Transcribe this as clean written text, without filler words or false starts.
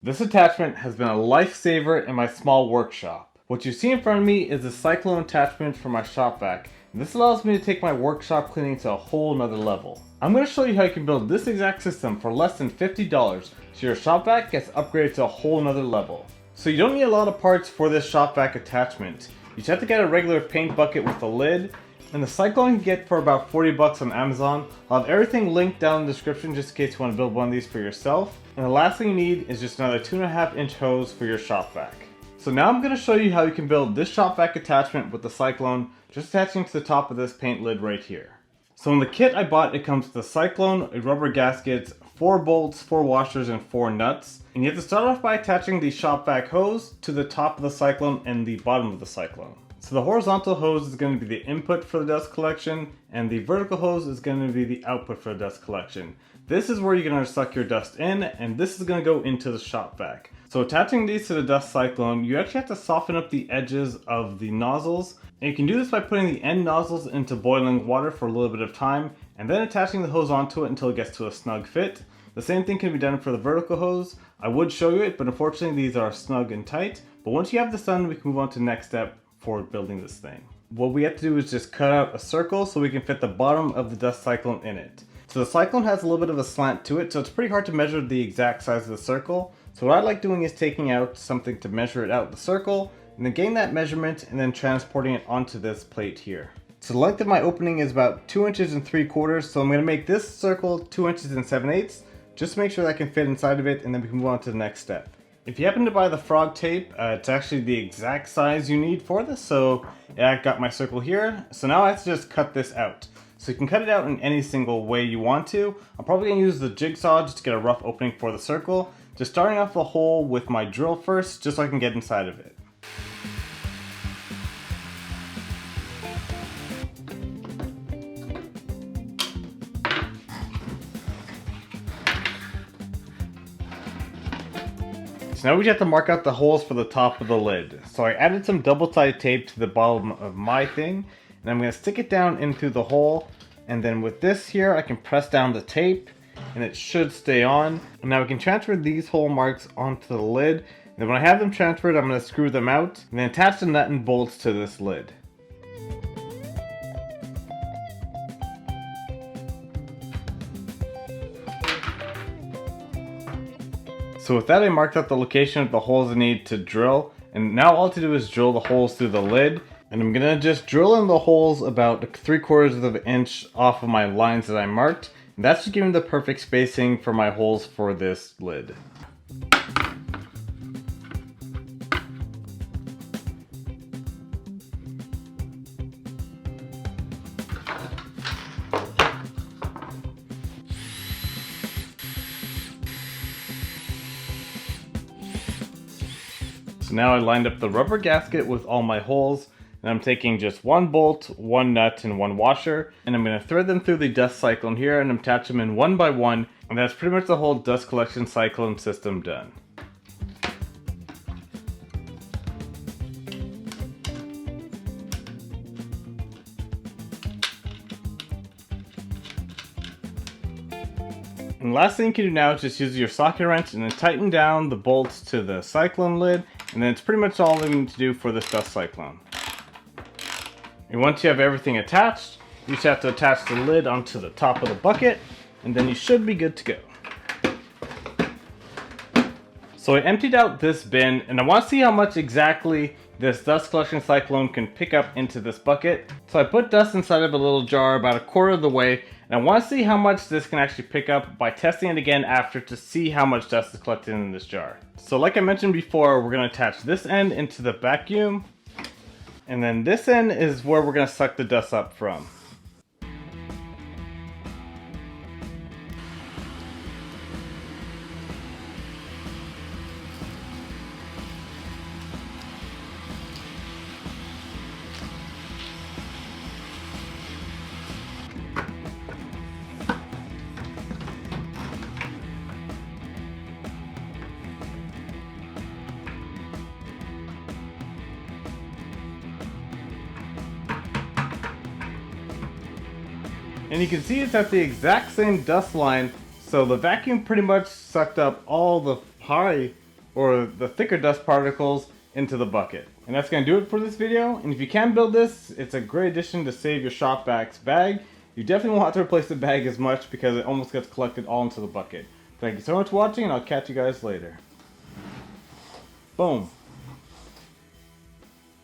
This attachment has been a lifesaver in my small workshop. What you see in front of me is a cyclone attachment for my shop vac. This allows me to take my workshop cleaning to a whole nother level. I'm going to show you how you can build this exact system for less than $50 so your shop vac gets upgraded to a whole nother level. So you don't need a lot of parts for this shop vac attachment. You just have to get a regular paint bucket with a lid, and the cyclone you can get for about 40 bucks on Amazon. I'll have everything linked down in the description just in case you want to build one of these for yourself. And the last thing you need is just another 2.5-inch hose for your shop vac. So now I'm going to show you how you can build this shop vac attachment with the cyclone, just attaching to the top of this paint lid right here. So in the kit I bought, it comes with the cyclone, a rubber gasket, 4 bolts, 4 washers, and 4 nuts. And you have to start off by attaching the shop vac hose to the top of the cyclone and the bottom of the cyclone. So the horizontal hose is going to be the input for the dust collection, and the vertical hose is going to be the output for the dust collection. This is where you're going to suck your dust in, and this is going to go into the shop vac. So attaching these to the dust cyclone, you actually have to soften up the edges of the nozzles. And you can do this by putting the end nozzles into boiling water for a little bit of time, and then attaching the hose onto it until it gets to a snug fit. The same thing can be done for the vertical hose. I would show you it, but unfortunately these are snug and tight. But once you have this done, we can move on to the next step for building this thing. What we have to do is just cut out a circle so we can fit the bottom of the dust cyclone in it. So the cyclone has a little bit of a slant to it, so it's pretty hard to measure the exact size of the circle. So what I like doing is taking out something to measure it out the circle, and then getting that measurement and then transporting it onto this plate here. So the length of my opening is about 2 inches and 3/4, so I'm going to make this circle 2 inches and 7/8, just to make sure that I can fit inside of it, and then we can move on to the next step. If you happen to buy the frog tape, it's actually the exact size you need for this, so yeah, I got my circle here. So now I have to just cut this out. So you can cut it out in any single way you want to. I'm probably going to use the jigsaw just to get a rough opening for the circle. Just starting off the hole with my drill first, just so I can get inside of it. So now we just have to mark out the holes for the top of the lid. So I added some double-sided tape to the bottom of my thing, and I'm going to stick it down into the hole, and then with this here I can press down the tape and it should stay on. And now we can transfer these hole marks onto the lid, and then when I have them transferred I'm going to screw them out and then attach the nut and bolts to this lid. So with that I marked out the location of the holes I need to drill, and now all to do is drill the holes through the lid, and I'm gonna just drill in the holes about 3/4 of an inch off of my lines that I marked, and that's just giving the perfect spacing for my holes for this lid. So now I lined up the rubber gasket with all my holes, and I'm taking just 1 bolt, 1 nut, and 1 washer, and I'm going to thread them through the dust cyclone here and attach them in one by one, and that's pretty much the whole dust collection cyclone system done. And the last thing you can do now is just use your socket wrench and then tighten down the bolts to the cyclone lid, and then it's pretty much all we need to do for this dust cyclone. And once you have everything attached, you just have to attach the lid onto the top of the bucket, and then you should be good to go. So I emptied out this bin, and I want to see how much exactly this dust collection cyclone can pick up into this bucket. So I put dust inside of a little jar about 1/4 of the way, and I want to see how much this can actually pick up by testing it again after to see how much dust is collected in this jar. So like I mentioned before, we're going to attach this end into the vacuum, and then this end is where we're going to suck the dust up from. And you can see it's at the exact same dust line, so the vacuum pretty much sucked up all the high or the thicker dust particles into the bucket. And that's going to do it for this video. And if you can build this, it's a great addition to save your shop vac's bag. You definitely won't have to replace the bag as much because it almost gets collected all into the bucket. Thank you so much for watching, and I'll catch you guys later. Boom.